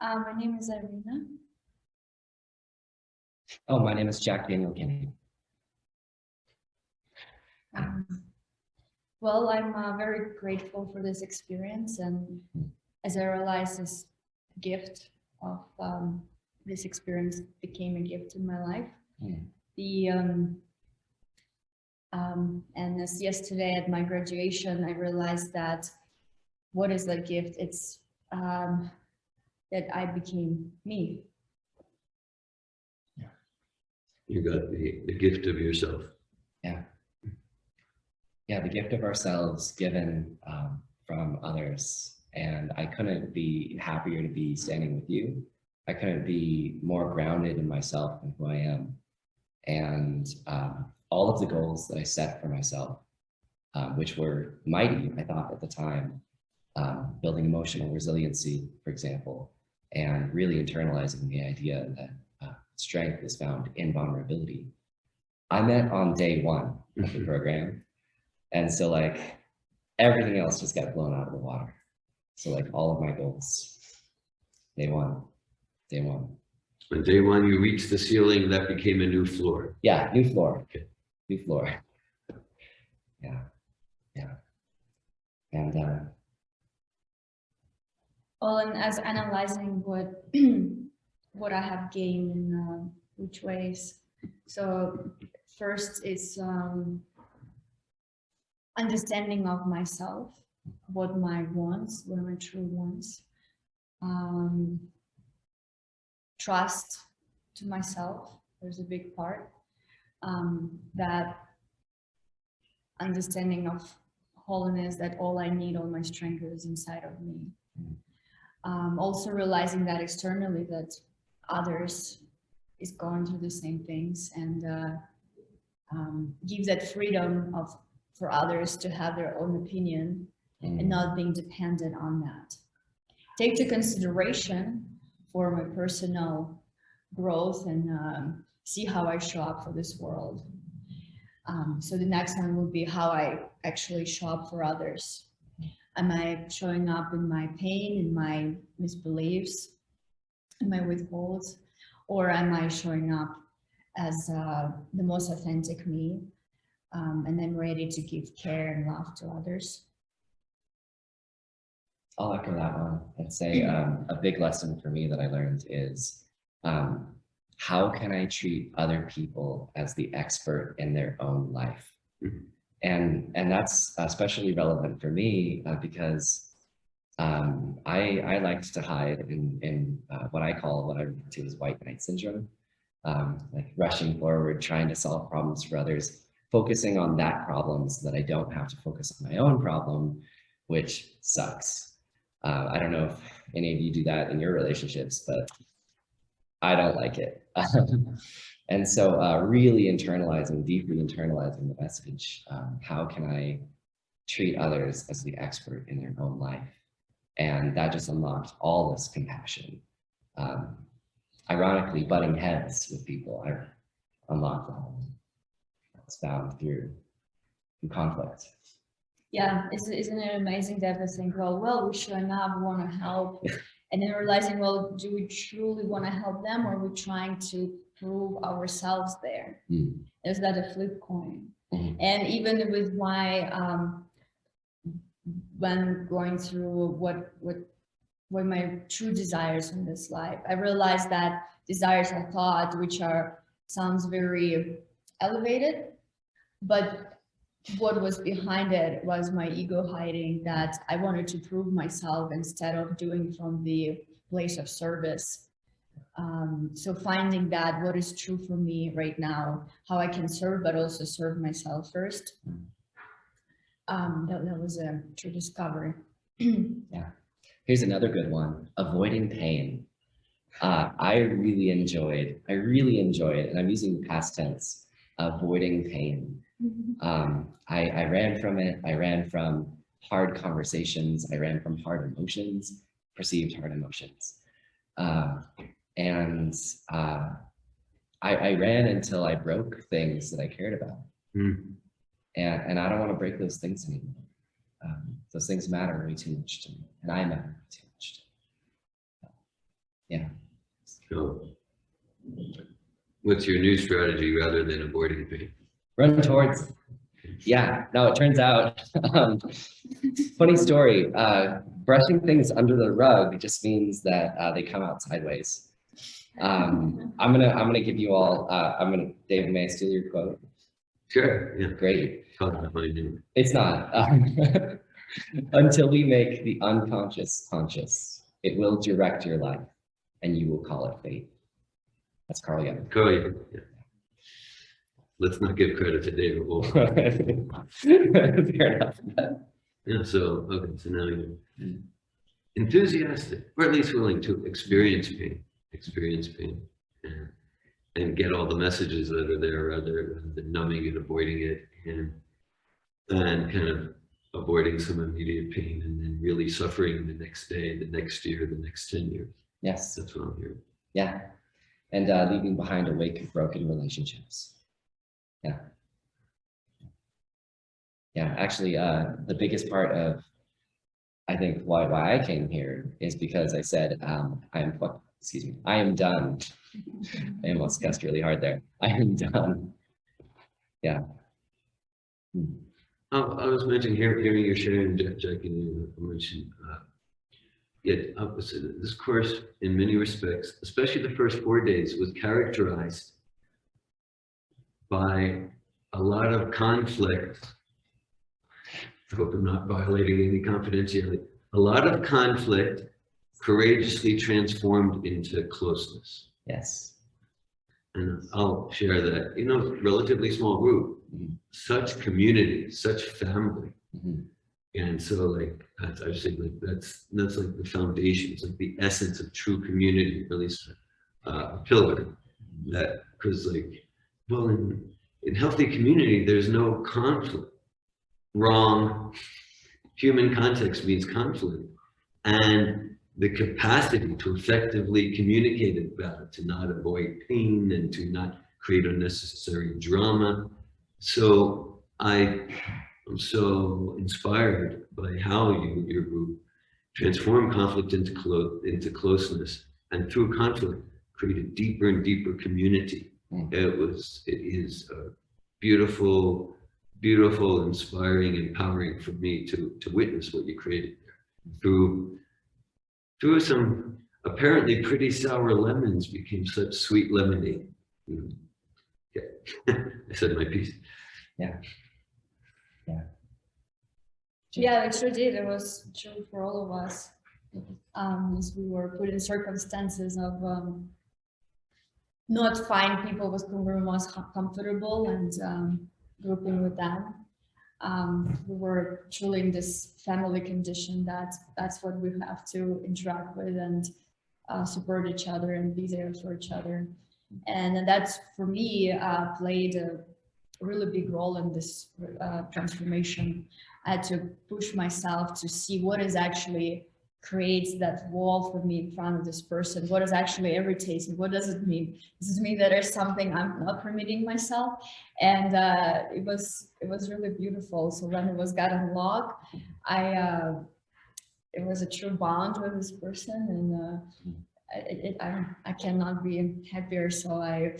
My name is Iryna. Oh, my name is Jack Daniel Kinney. Well, I'm very grateful for this experience, and as I realized this gift of this experience became a gift in my life. The and as yesterday at my graduation, I realized that what is that gift? It's that I became me. You got the gift of yourself. Yeah. Yeah, the gift of ourselves given from others. And I couldn't be happier to be standing with you. I couldn't be more grounded in myself and who I am. And all of the goals that I set for myself, which were mighty, I thought at the time, building emotional resiliency, for example, and really internalizing the idea that strength is found in vulnerability. I met on day one of the program. And so like everything else just got blown out of the water. So like all of my goals, day one. On day one, you reached the ceiling, that became a new floor. Yeah, new floor, new floor. Yeah. And well, and as analyzing what I have gained in which ways. So first is understanding of myself, what my wants, what are my true wants. Trust to myself, there's a big part. That understanding of wholeness, that all I need, all my strength is inside of me. Also realizing that externally that others is going through the same things, and give that freedom for others to have their own opinion and not being dependent on that. Take to consideration for my personal growth and see how I show up for this world. So the next one would be how I actually show up for others. Am I showing up in my pain, in my misbeliefs, in my withholds, or am I showing up as the most authentic me, and I'm ready to give care and love to others? I'll echo that one. I'd say a big lesson for me that I learned is how can I treat other people as the expert in their own life? And that's especially relevant for me because I liked to hide in what I refer to as white knight syndrome, like rushing forward, trying to solve problems for others, focusing on that problem so that I don't have to focus on my own problem, which sucks. I don't know if any of you do that in your relationships, but I don't like it. And so really deeply internalizing the message. How can I treat others as the expert in their own life? And that just unlocked all this compassion. Ironically, butting heads with people, I unlocked that. That's found through conflict. Yeah, isn't it amazing that we think, well, we're showing up, we want to help, and then realizing, well, do we truly want to help them, or are we trying to prove ourselves there? Is that a flip coin? And even with my when going through what my true desires in this life, I realized that desires I thought, which sounds very elevated, but what was behind it was my ego hiding that I wanted to prove myself instead of doing from the place of service. So finding that what is true for me right now, how I can serve, but also serve myself first. That was a true discovery. Yeah. Here's another good one, avoiding pain. I really enjoyed, and I'm using the past tense, avoiding pain. I ran from it. I ran from hard conversations. I ran from hard emotions, perceived hard emotions. And I ran until I broke things that I cared about. And I don't want to break those things anymore. Those things matter way too much to me, and I matter way too much to me. So what's your new strategy rather than avoiding pain? Run towards. Yeah, no, it turns out, funny story, brushing things under the rug just means that they come out sideways. I'm gonna give you all, David, may I steal your quote? Sure, yeah. Great. It's not. Until we make the unconscious conscious, it will direct your life and you will call it fate. That's Carl Jung. Carl Jung, yeah. Let's not give credit to David Wolf. Fair enough. Yeah, so, okay, so now you're enthusiastic, or at least willing to experience pain, and get all the messages that are there rather than numbing it, avoiding it, and kind of avoiding some immediate pain and then really suffering the next day, the next year, the next 10 years. Yes. That's what I'm hearing. Yeah. And leaving behind a wake of broken relationships. Yeah. Yeah, actually, the biggest part of, I think, why I came here is because I said, I am done. I almost cussed really hard there. I am done. Yeah. I was mentioning hearing your sharing, Jack, and you mentioned, this course, in many respects, especially the first 4 days, was characterized by a lot of conflict. I hope I'm not violating any confidentiality. A lot of conflict courageously transformed into closeness. Yes. And I'll share that, relatively small group, such community, such family. And so like, I say like, that's like the foundation. It's like the essence of true community, or at least a pillar that, because like, well, in healthy community, there's no conflict. Wrong. Human context means conflict. And the capacity to effectively communicate about it, to not avoid pain and to not create unnecessary drama. So I'm so inspired by how your group transform conflict into closeness, and through conflict create a deeper and deeper community. It is a beautiful, inspiring, empowering for me to witness what you created there. Through some apparently pretty sour lemons became such sweet lemonade. Yeah, I said my piece. Yeah. Yeah. Yeah, it sure did. It was true for all of us. As we were put in circumstances of not finding people with whom we were most comfortable and grouping with them. We were truly in this family condition that's what we have to interact with and support each other and be there for each other. And that's, for me, played a really big role in this transformation. I had to push myself to see what is actually creates that wall for me in front of this person. What is actually irritating? What does it mean? Does it mean that there's something I'm not permitting myself? And it was really beautiful. So when it was got unlocked, it was a true bond with this person, and I cannot be happier. So I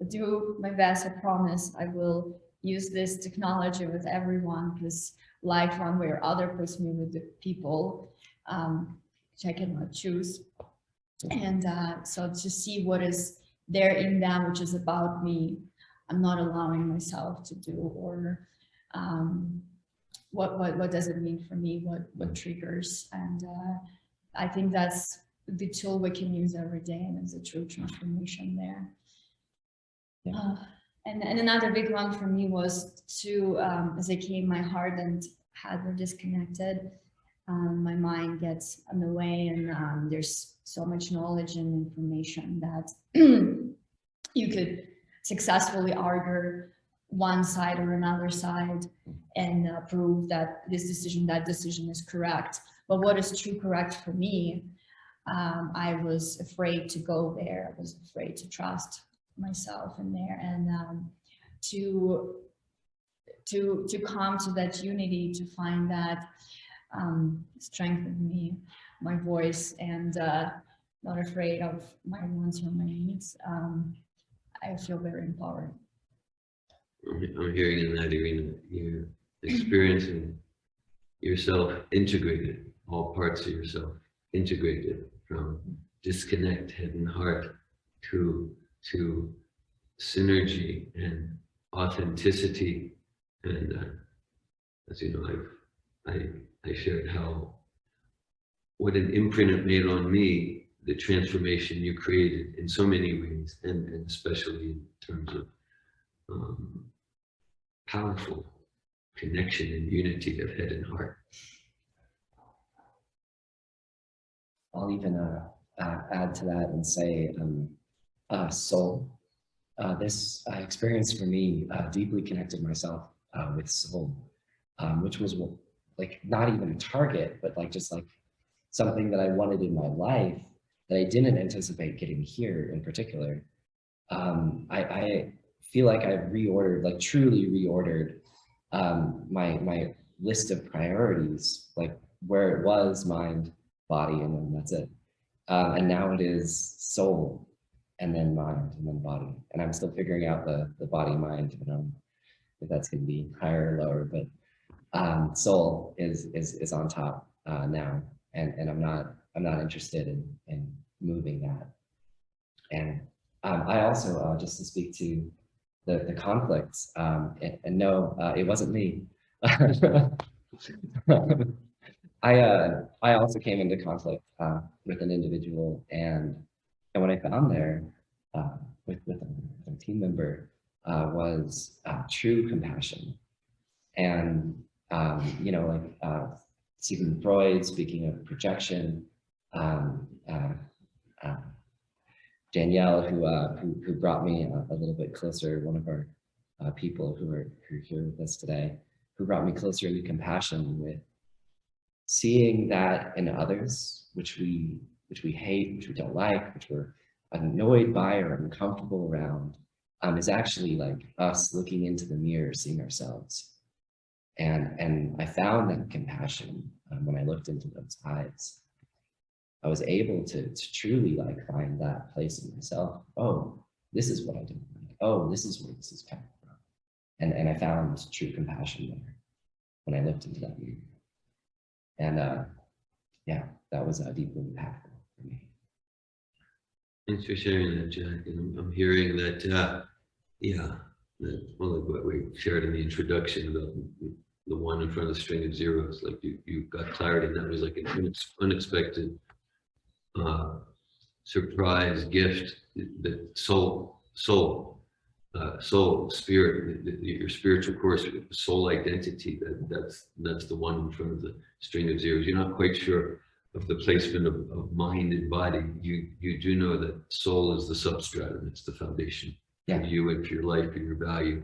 do my best. I promise I will use this technology with everyone, because life, one way or other, puts me with the people which I cannot choose. And so to see what is there in them, which is about me, I'm not allowing myself to do, or what does it mean for me, what triggers. And I think that's the tool we can use every day, and there's a true transformation there. Yeah. And another big one for me was to, as I came, my heart and head were disconnected. My mind gets in the way, and there's so much knowledge and information that you could successfully argue one side or another side and prove that this decision, that decision is correct. But what is true correct for me, I was afraid to go there. I was afraid to trust myself in there, and to come to that unity, to find that strength in me, my voice, and not afraid of my wants or my needs, I feel very empowered. I'm hearing in that, Iryna, you're experiencing yourself integrated, all parts of yourself integrated, from disconnect, head and heart, to synergy and authenticity. And as you know, I shared what an imprint it made on me, the transformation you created in so many ways, and especially in terms of powerful connection and unity of head and heart. I'll even add to that and say soul. This experience for me deeply connected myself with soul, which was like not even a target, but like just like something that I wanted in my life that I didn't anticipate getting here in particular. I feel like I've reordered, like truly reordered my list of priorities, like where it was mind, body, and then that's it. And now it is soul, and then mind, and then body. And I'm still figuring out the body mind, if that's going to be higher or lower, but soul is on top now, and I'm not interested in moving that. And I also also, just to speak to the conflicts, and no, it wasn't me. I also came into conflict with an individual, and what I found there with a team member was true compassion. And you know, like Sigmund Freud, speaking of projection, Danielle, who brought me a little bit closer, one of our people who are here with us today, who brought me closer into compassion with seeing that in others, which we hate, which we don't like, which we're annoyed by or uncomfortable around, is actually like us looking into the mirror, seeing ourselves. And I found that compassion when I looked into those eyes. I was able to truly like find that place in myself. Oh, this is what I don't like. Oh, this is where this is coming from. And I found true compassion there when I looked into that mirror. And yeah, that was deeply impactful for me. Thanks for sharing that, Jack. And I'm hearing that, yeah, well, like what we shared in the introduction about the one in front of the string of zeros, like you got clarity, and that was like an unexpected surprise gift. The soul, spirit, your spiritual course, soul identity. That's the one in front of the string of zeros. You're not quite sure of the placement of mind and body. You do know that soul is the substratum. It's the foundation for you and for your life, for your value,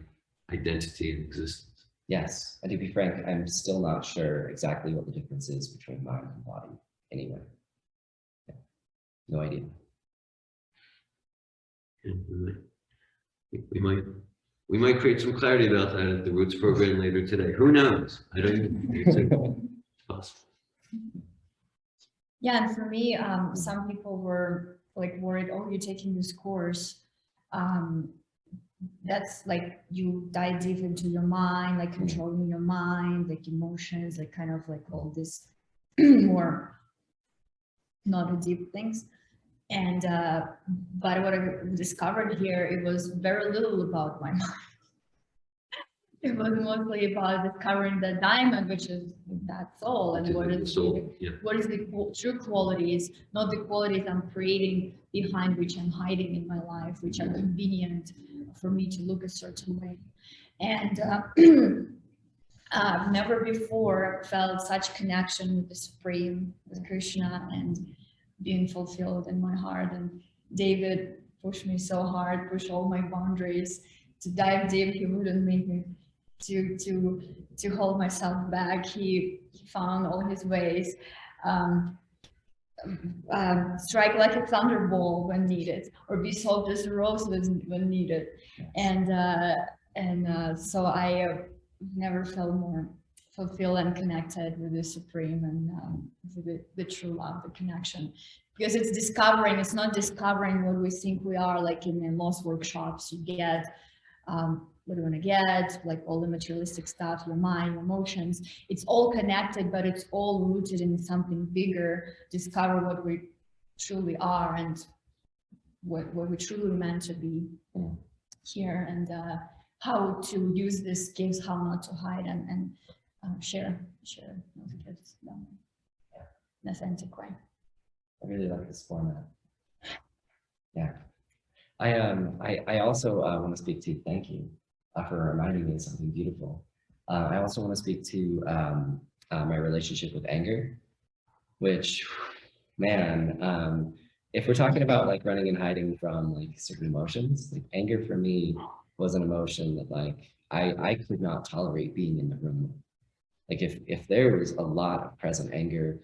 identity, and existence. Yes, and to be frank, I'm still not sure exactly what the difference is between mind and body. Anyway, yeah. No idea. We might create some clarity about that at the Roots program later today. Who knows? I don't even it's possible. Yeah, and for me, some people were like worried, oh, you're taking this course. That's like you dive deep into your mind, like controlling your mind, like emotions, like kind of like all this more not deep things. And but what I discovered here, it was very little about my mind. It was mostly about discovering the diamond, which is that soul, and what is the true qualities, not the qualities I'm creating behind which I'm hiding in my life, which are convenient for me to look a certain way. And I've never before felt such connection with the Supreme, with Krishna, and being fulfilled in my heart. And David pushed me so hard, pushed all my boundaries to dive deep. He wouldn't make me to hold myself back. He found all his ways, strike like a thunderbolt when needed, or be soft as a rose when needed. And so I never felt fulfilled and connected with the Supreme and with the true love, the connection. Because it's discovering, it's not discovering what we think we are, like in most workshops, you get what do you want to get, like all the materialistic stuff, your mind, your emotions. It's all connected, but it's all rooted in something bigger. Discover what we truly are and what we truly meant to be here, and how to use these gifts, how not to hide and share those gifts in an authentic way. I really like this format. Yeah. I also want to speak to you. Thank you for reminding me of something beautiful. I also want to speak to my relationship with anger, which, man, if we're talking about like running and hiding from like certain emotions, like anger for me was an emotion that like I could not tolerate being in the room. Like if there was a lot of present anger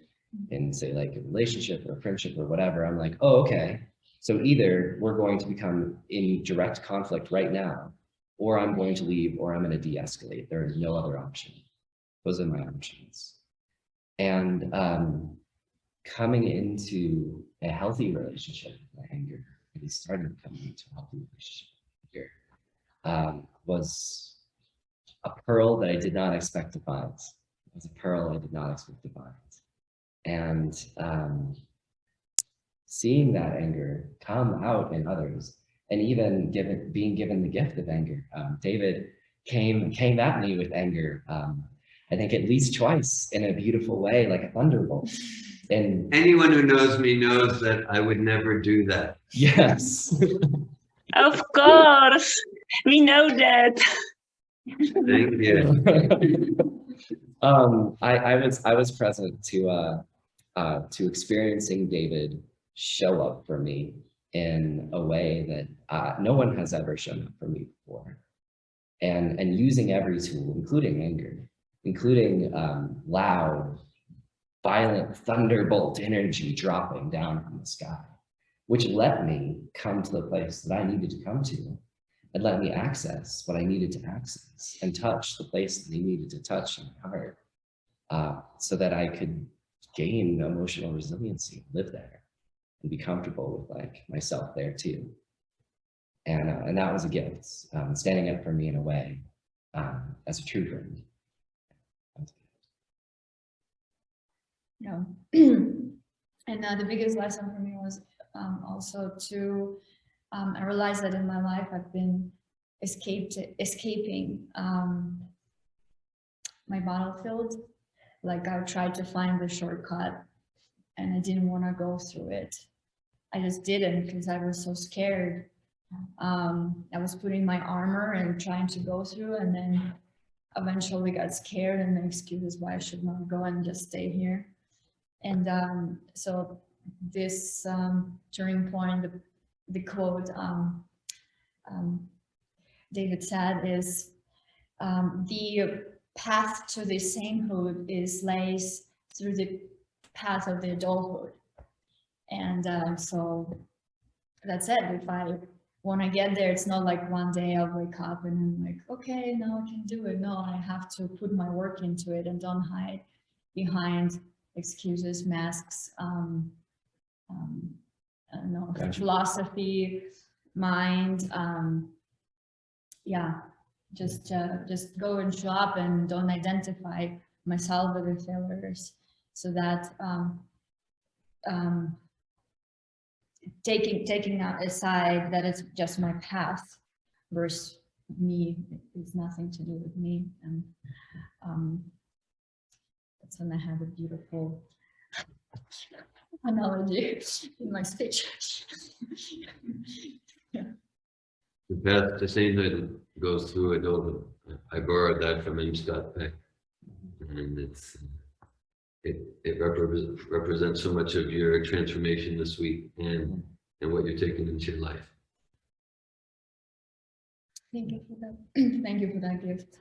in, say, like a relationship or a friendship or whatever, I'm like, oh, okay. So either we're going to become in direct conflict right now, or I'm going to leave, or I'm going to de-escalate. There is no other option. Those are my options. And coming into a healthy relationship with anger, really started coming into a healthy relationship with anger, was a pearl that I did not expect to find. It was a pearl I did not expect to find. And seeing that anger come out in others, and even being given the gift of anger. David came at me with anger, I think at least twice in a beautiful way, like a thunderbolt. And anyone who knows me knows that I would never do that. yes. Of course, we know that. Thank you. I was present to experiencing David show up for me in a way that no one has ever shown up for me before, and using every tool, including anger, including loud, violent thunderbolt energy dropping down from the sky, which let me come to the place that I needed to come to, and let me access what I needed to access, and touch the place that I needed to touch in my heart, so that I could gain emotional resiliency, live there, and be comfortable with like myself there too. And that was a gift, standing up for me in a way, as a true friend. Yeah. And the biggest lesson for me was also to I realized that in my life I've been escaping my battlefield. Like I tried to find the shortcut and I didn't want to go through it. I just didn't because I was so scared. I was putting my armor and trying to go through, and then eventually got scared and the excuses why I should not go and just stay here. And so this turning point, the quote David said is, the path to the sainthood lays through the path of the adulthood. And so that's it. If I want to get there, it's not like one day I'll wake up and I'm like, okay, now I can do it. No, I have to put my work into it and don't hide behind excuses, masks, I don't know, philosophy, mind. Yeah, just go and show up and don't identify myself with the failures. So that taking that aside, that it's just my path versus me, it's nothing to do with me. And that's when I had a beautiful analogy in my speech. Yeah. The path to sainthood goes through adulthood. I borrowed that from M. Scott Peck, and it represents so much of your transformation this week and what you're taking into your life. Thank you for that. Thank you for that gift.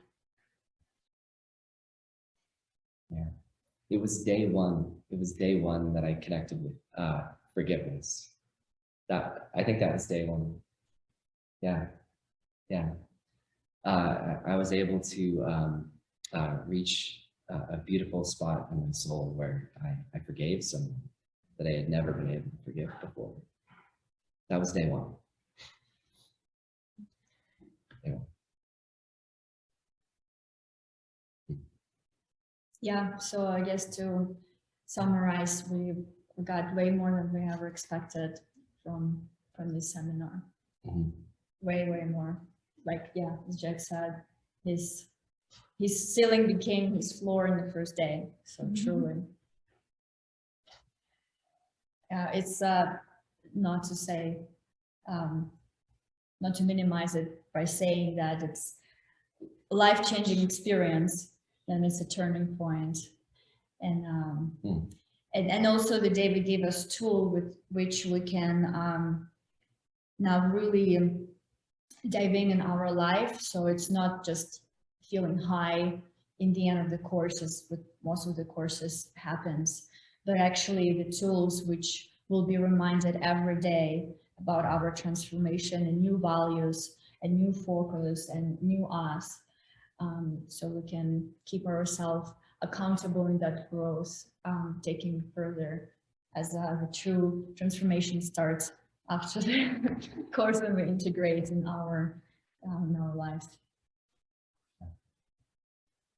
Yeah, it was day one. It was day one that I connected with forgiveness. I think that was day one. Yeah, yeah. I was able to reach a beautiful spot in my soul where I forgave someone that I had never been able to forgive before. That was day one. Yeah. Yeah, so I guess to summarize, we got way more than we ever expected from this seminar. Mhm. Way more. Like, yeah, as Jack said, his ceiling became his floor in the first day. So truly. It's not to say, not to minimize it by saying that it's a life-changing experience, then it's a turning point. And and also the day we gave us tool with which we can now really diving in our life. So it's not just feeling high in the end of the courses, but most of the courses happens, but actually the tools which will be reminded every day about our transformation and new values and new focus and new us. So we can keep ourselves accountable in that growth, taking further as the true transformation starts after the course when we integrate in our lives.